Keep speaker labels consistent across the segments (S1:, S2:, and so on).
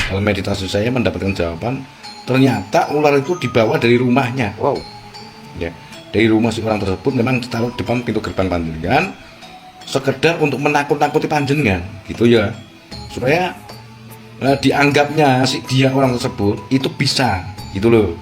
S1: Dalam meditasi saya mendapatkan jawaban, ternyata ular itu dibawa dari rumahnya.
S2: Wow.
S1: Ya, dari rumah si orang tersebut memang ditaruh di depan pintu gerbang panjenengan, sekedar untuk menakut-nakuti panjenengan, gitu ya, supaya dianggapnya si dia orang tersebut itu bisa, gitu loh.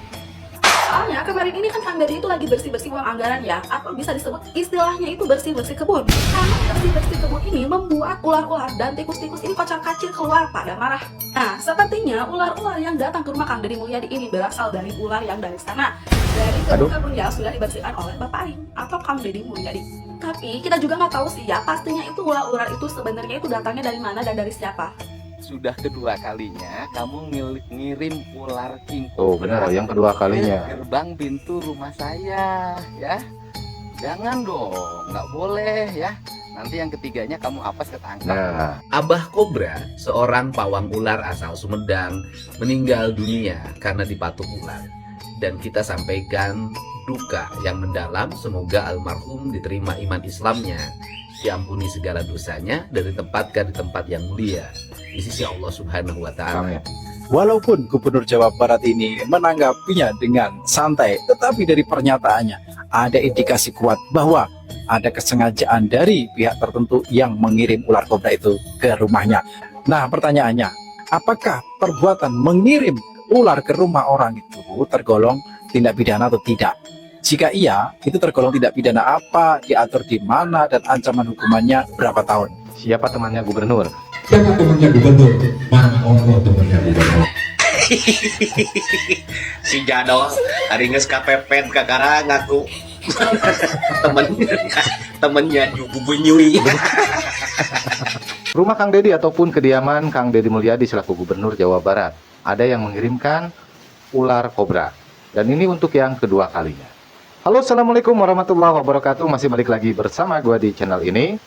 S3: Soalnya kemarin ini kan Kang Dedi itu lagi bersih-bersih uang anggaran ya, atau bisa disebut istilahnya itu bersih-bersih kebun. Karena bersih-bersih kebun ini membuat ular-ular dan tikus-tikus ini kocar-kacir keluar pada marah. Nah, sepertinya ular-ular yang datang ke rumah Kang Dedi Mulyadi ini berasal dari ular yang dari sana, dari kebun-kebun yang sudah dibersihkan oleh Bapak Aing atau Kang Dedi Mulyadi. Tapi kita juga nggak tahu sih ya, pastinya itu ular-ular itu sebenarnya itu datangnya dari mana dan dari siapa.
S2: Sudah kedua kalinya kamu ngirim ular king
S4: Oh benar, yang kedua kalinya.
S2: ke gerbang pintu rumah saya ya. Jangan dong, nggak boleh ya. Nanti yang ketiganya kamu apes ketangkap.
S4: Nah,
S5: Abah Kobra, seorang pawang ular asal Sumedang, meninggal dunia karena dipatuk ular. Dan kita sampaikan duka yang mendalam, semoga almarhum diterima iman Islamnya, diampuni segala dosanya, dan ditempatkan di tempat yang mulia di sisi Allah Subhanahu wa Ta'ala.
S4: amin.
S6: Walaupun Gubernur Jawa Barat ini menanggapinya dengan santai, tetapi dari pernyataannya ada indikasi kuat bahwa ada kesengajaan dari pihak tertentu yang mengirim ular kobra itu ke rumahnya. Nah, pertanyaannya, apakah perbuatan mengirim ular ke rumah orang itu tergolong tindak pidana atau tidak? Jika iya, itu tergolong tindak pidana apa, diatur di mana, dan ancaman hukumannya berapa tahun?
S4: Siapa temannya gubernur?
S7: Siapa temannya gubernur? Mang Ongo temannya gubernur.
S8: Si Jadol hari nges kapepet kakara ngaku temennya Jubu Bunyui.
S4: Rumah Kang Dedi ataupun kediaman Kang Dedi Mulyadi selaku Gubernur Jawa Barat ada yang mengirimkan ular kobra, dan ini untuk yang kedua kalinya. Halo, assalamualaikum warahmatullahi wabarakatuh. Masih balik lagi bersama gue di channel ini,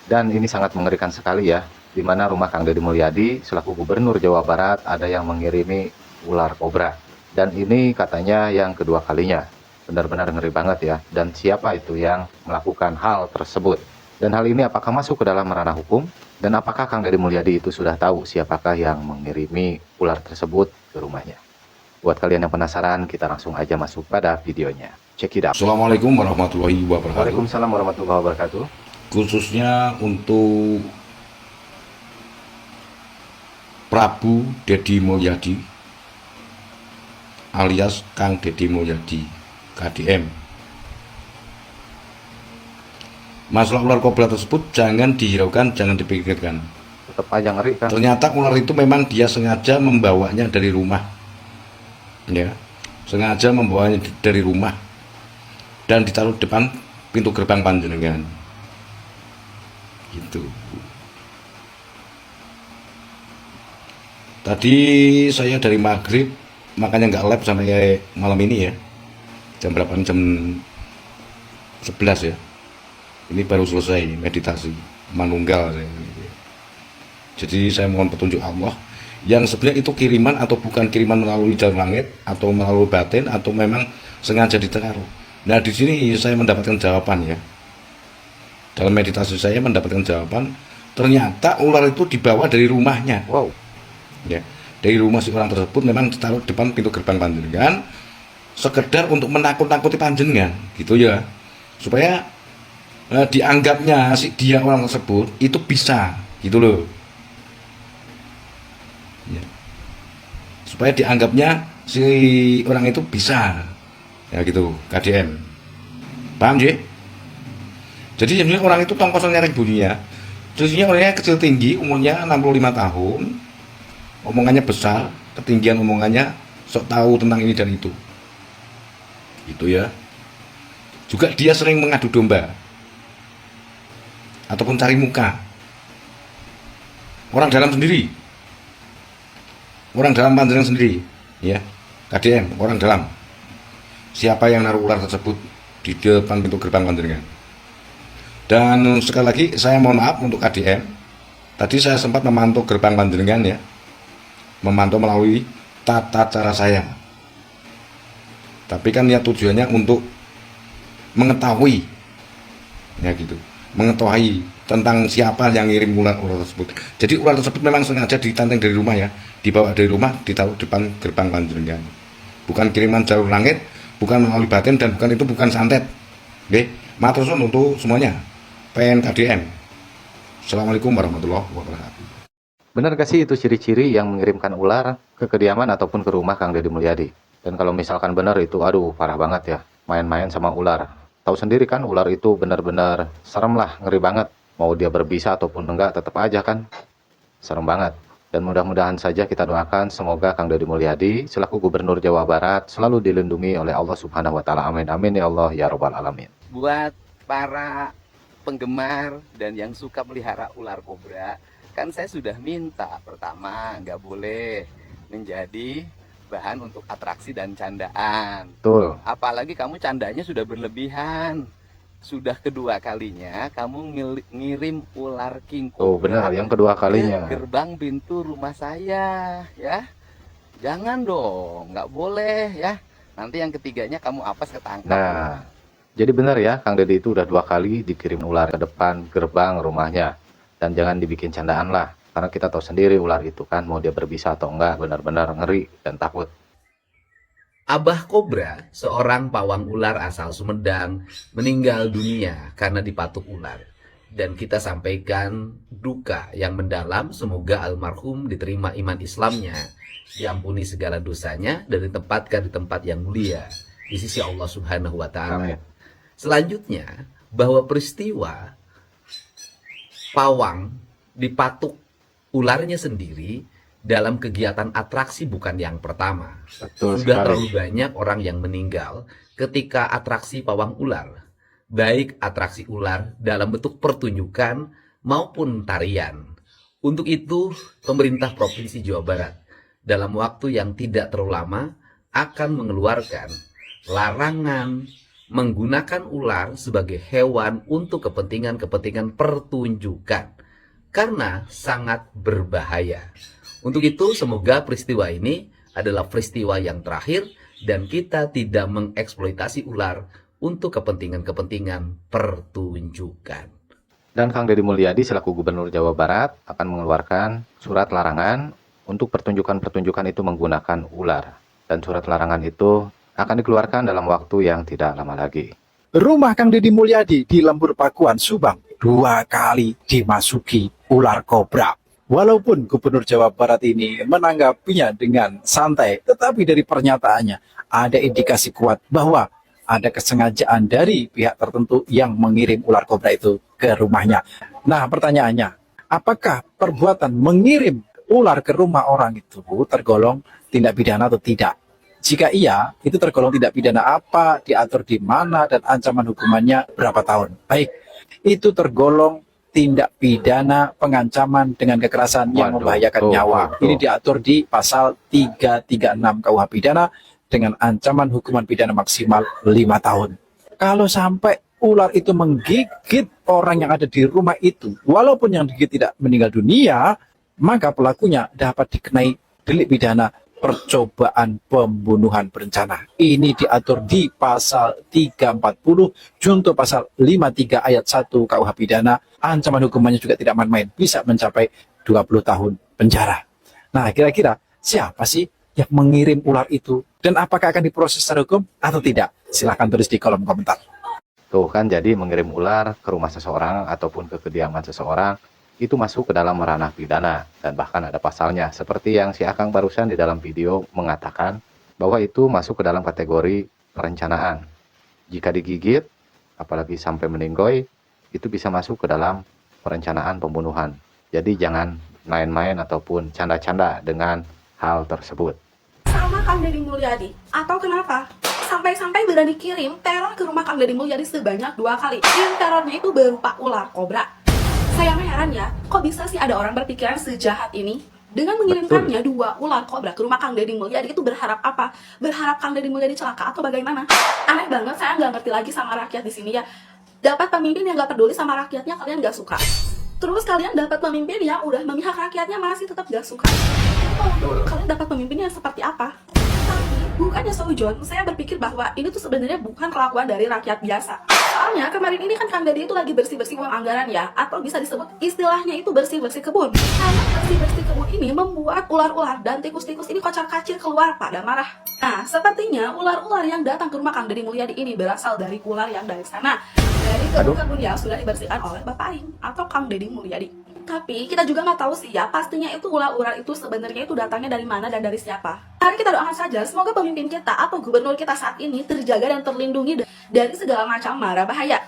S4: dan ini sangat mengerikan sekali ya, di mana rumah Kang Dedi Mulyadi selaku Gubernur Jawa Barat ada yang mengirimi ular kobra, dan ini katanya yang kedua kalinya. Benar-benar ngeri banget ya. Dan siapa itu yang melakukan hal tersebut, dan hal ini apakah masuk ke dalam ranah hukum, dan apakah Kang Dedi Mulyadi itu sudah tahu siapakah yang mengirimi ular tersebut ke rumahnya? Buat kalian yang penasaran, kita langsung aja masuk pada videonya. Check it out.
S1: Assalamualaikum warahmatullahi wabarakatuh.
S4: Waalaikumsalam warahmatullahi wabarakatuh.
S1: Khususnya untuk Prabu Dedi Mulyadi alias Kang Dedi Mulyadi, KDM. Masalah ular kobra tersebut jangan dihiraukan, jangan dipikirkan.
S4: Tetap aja ngeri kan?
S1: Ternyata ular itu memang dia sengaja membawanya dari rumah, ya, sengaja membawanya dari rumah dan ditaruh depan pintu gerbang panjenengan, gitu. Tadi saya dari maghrib, makanya nggak live sampai malam ini ya, jam berapa? Jam 11 ya. Ini baru selesai meditasi manunggal saya. Jadi saya mohon petunjuk Allah, yang sebenarnya itu kiriman atau bukan kiriman melalui jalur langit atau melalui batin atau memang sengaja ditaruh. Nah, di sini saya mendapatkan jawaban ya. Dalam meditasi saya mendapatkan jawaban, ternyata ular itu dibawa dari rumahnya.
S4: Wow.
S1: Ya, dari rumah si orang tersebut memang ditaruh depan pintu gerbang panjenengan, sekedar untuk menakut-nakuti panjenengan, gitu ya, supaya dianggapnya si dia orang tersebut itu bisa, gitu loh. Ya. Supaya dianggapnya si orang itu bisa, ya gitu, KDM. Paham sih? Jadi sebenarnya orang itu tongkosan nyari bunyinya. Terusnya orangnya kecil tinggi, umurnya 65 tahun, omongannya besar, ketinggian omongannya, sok tahu tentang ini dan itu, gitu ya. Juga dia sering mengadu domba ataupun cari muka orang dalam sendiri, orang dalam panjenengan sendiri, ya, KDM, orang dalam. Siapa yang naruh ular tersebut di depan pintu gerbang panjenengan? Dan sekali lagi saya mohon maaf untuk KDM. Tadi saya sempat memantau gerbang panjenengan ya, memantau melalui tata cara saya. Tapi kan ya tujuannya untuk mengetahui, ya gitu, mengetahui tentang siapa yang ngirim ular tersebut. Jadi ular tersebut memang sengaja ditanteng dari rumah ya, dibawa dari rumah, ditaruh depan gerbang panjenengan. Bukan kiriman jalur langit, bukan melalui batin, dan bukan santet. Oke, matur suwun untuk semuanya. PNKDM. Assalamualaikum warahmatullahi wabarakatuh.
S4: Benar gak sih itu ciri-ciri yang mengirimkan ular ke kediaman ataupun ke rumah Kang Deddy Mulyadi? Dan kalau misalkan benar itu, aduh parah banget ya, main-main sama ular. Tahu sendiri kan, ular itu benar-benar serem lah, ngeri banget. Mau dia berbisa ataupun enggak, tetap aja kan serem banget. Dan mudah-mudahan saja kita doakan semoga Kang Deddy Mulyadi selaku Gubernur Jawa Barat selalu dilindungi oleh Allah Subhanahu wa taala. Amin amin ya Allah ya rabbal alamin.
S2: Buat para penggemar dan yang suka melihara ular kobra, kan saya sudah minta, pertama nggak boleh menjadi bahan untuk atraksi dan candaan.
S4: Betul.
S2: Apalagi kamu candanya sudah berlebihan. Sudah kedua kalinya kamu ngirim ular king cobra.
S4: Oh benar, yang kedua kalinya.
S2: ke gerbang pintu rumah saya, ya. Jangan dong, nggak boleh ya. Nanti yang ketiganya kamu apes ketangkap.
S4: Nah, jadi benar ya, Kang Deddy itu udah 2 kali dikirim ular ke depan gerbang rumahnya. Dan jangan dibikin candaan lah, karena kita tahu sendiri ular itu kan mau dia berbisa atau enggak, benar-benar ngeri dan takut.
S5: Abah Kobra, seorang pawang ular asal Sumedang, meninggal dunia karena dipatuk ular. Dan kita sampaikan duka yang mendalam, semoga almarhum diterima iman Islamnya, diampuni segala dosanya, dan ditempatkan di tempat yang mulia di sisi Allah Subhanahu wa taala.
S4: Amin.
S5: Selanjutnya, bahwa peristiwa pawang dipatuk ularnya sendiri dalam kegiatan atraksi bukan yang pertama.
S4: Betul
S5: Sudah
S4: sekali.
S5: terlalu banyak orang yang meninggal ketika atraksi pawang ular, baik atraksi ular dalam bentuk pertunjukan maupun tarian. Untuk itu, pemerintah Provinsi Jawa Barat dalam waktu yang tidak terlalu lama akan mengeluarkan larangan menggunakan ular sebagai hewan untuk kepentingan-kepentingan pertunjukan karena sangat berbahaya. Untuk itu, semoga peristiwa ini adalah peristiwa yang terakhir dan kita tidak mengeksploitasi ular untuk kepentingan-kepentingan pertunjukan.
S4: Dan Kang Deddy Mulyadi selaku Gubernur Jawa Barat akan mengeluarkan surat larangan untuk pertunjukan-pertunjukan itu menggunakan ular. Dan surat larangan itu akan dikeluarkan dalam waktu yang tidak lama lagi.
S6: Rumah Kang Deddy Mulyadi di Lembur Pakuan, Subang 2 kali dimasuki ular kobra. Walaupun Gubernur Jawa Barat ini menanggapinya dengan santai, tetapi dari pernyataannya ada indikasi kuat bahwa ada kesengajaan dari pihak tertentu yang mengirim ular kobra itu ke rumahnya. Nah, pertanyaannya, apakah perbuatan mengirim ular ke rumah orang itu tergolong tindak pidana atau tidak? Jika iya, itu tergolong tindak pidana apa, diatur di mana, dan ancaman hukumannya berapa tahun? Baik, itu tergolong tindak pidana pengancaman dengan kekerasan yang membahayakan nyawa. Ini diatur di pasal 336 KUH pidana dengan ancaman hukuman pidana maksimal 5 tahun. Kalau sampai ular itu menggigit orang yang ada di rumah itu, walaupun yang digigit tidak meninggal dunia, maka pelakunya dapat dikenai delik pidana percobaan pembunuhan berencana. Ini diatur di pasal 340 junto pasal 53 ayat 1 KUH pidana. Ancaman hukumannya juga tidak main-main, bisa mencapai 20 tahun penjara. Nah, kira-kira siapa sih yang mengirim ular itu, dan apakah akan diproses secara hukum atau tidak? Silahkan tulis di kolom komentar.
S4: Tuh kan, jadi mengirim ular ke rumah seseorang ataupun ke kediaman seseorang itu masuk ke dalam ranah pidana, dan bahkan ada pasalnya, seperti yang si Akang barusan di dalam video mengatakan bahwa itu masuk ke dalam kategori perencanaan. Jika digigit, apalagi sampai meninggoy, itu bisa masuk ke dalam perencanaan pembunuhan. Jadi jangan main-main ataupun canda-canda dengan hal tersebut.
S3: Sama Kang Deddy Mulyadi. Atau kenapa? Sampai-sampai berani kirim teror ke rumah Kang Deddy Mulyadi sebanyak 2 kali. Yang terornya itu berupa ular kobra. Saya heran ya, kok bisa sih ada orang berpikiran sejahat ini? Dengan mengirimkannya 2 ular kobra ke rumah Kang Deddy Mulyadi itu berharap apa? Berharap Kang Deddy Mulyadi celaka atau bagaimana? Aneh banget, saya nggak ngerti lagi sama rakyat di sini ya. Dapat pemimpin yang nggak peduli sama rakyatnya, kalian nggak suka. Terus kalian dapat pemimpin yang udah memihak rakyatnya masih tetap nggak suka. Oh, kalian dapat pemimpin yang seperti apa? Tapi bukannya seujon, saya berpikir bahwa ini tuh sebenarnya bukan kelakuan dari rakyat biasa. Soalnya Soalnya kemarin ini kan Kang Deddy itu lagi bersih-bersih uang anggaran ya, atau bisa disebut istilahnya itu bersih-bersih kebun. Karena bersih-bersih kebun ini membuat ular-ular dan tikus-tikus ini kocar-kacir keluar pada marah. Nah, sepertinya ular-ular yang datang ke rumah Kang Deddy Mulyadi ini berasal dari ular yang dari sana, dari kebun-kebun yang sudah dibersihkan oleh Bapak Aing atau Kang Deddy Mulyadi. Tapi kita juga nggak tahu sih ya, pastinya itu ular-ular itu sebenarnya itu datangnya dari mana dan dari siapa. Mari kita doakan saja, semoga pemimpin kita atau gubernur kita saat ini terjaga dan terlindungi dari segala macam mara bahaya.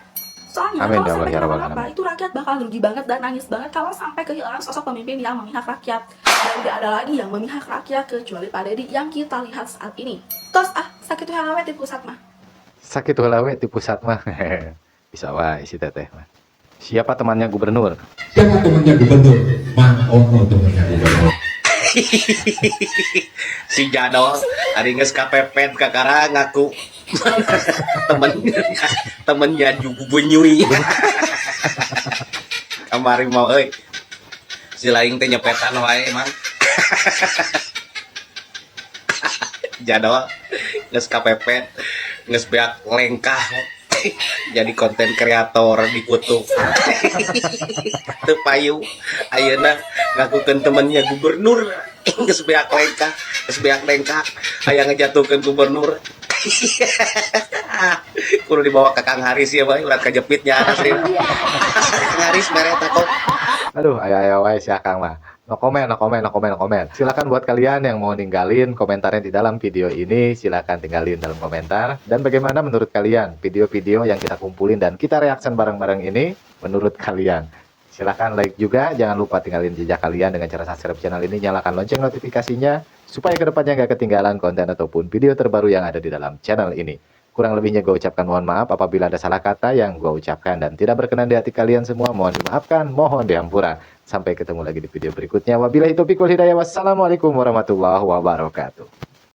S3: Soalnya
S4: Amin,
S3: kalau
S4: ya Allah,
S3: sampai
S4: ya Rabbal
S3: kenapa-napa,
S4: Alamin.
S3: itu rakyat bakal rugi banget dan nangis banget kalau sampai kehilangan sosok pemimpin yang memihak rakyat. Dan tidak ada lagi yang memihak rakyat kecuali Pak Deddy yang kita lihat saat ini. Tos sakit halawe di pusat mah.
S4: Sakit halawe di pusat mah. Bisa wae si teteh mah. Siapa temannya gubernur?
S7: Siapa temannya gubernur? Mang Ono temannya gubernur.
S8: Si Jadol hari geus kapepet kakarang aku. temennya juga bunyui. Kamari mau si laing teh nyepetan wae emang. Jadol geus kapepet, geus beak lengkah. Jadi konten kreator di kutub. Teu payu ayeuna ngakukeun temennya gubernur geus beak lengkah aya ngejatuhkeun gubernur. Kudu dibawa ke Kang Haris ya bae urat kajepitnya asli. Kang Haris mere takut.
S4: Aduh, ayo wae si Akang mah. No komen. Silakan buat kalian yang mau ninggalin komentarnya di dalam video ini, silakan tinggalin dalam komentar. Dan bagaimana menurut kalian video-video yang kita kumpulin dan kita reaction bareng-bareng ini menurut kalian? Silakan like juga, jangan lupa tinggalin jejak kalian dengan cara subscribe channel ini, nyalakan lonceng notifikasinya supaya kedepannya nggak ketinggalan konten ataupun video terbaru yang ada di dalam channel ini. Kurang lebihnya gue ucapkan mohon maaf apabila ada salah kata yang gue ucapkan dan tidak berkenan di hati kalian semua. Mohon dimaafkan, mohon diampura. Sampai ketemu lagi di video berikutnya. Wabillahi taufiq wal hidayah. Wassalamualaikum warahmatullahi wabarakatuh.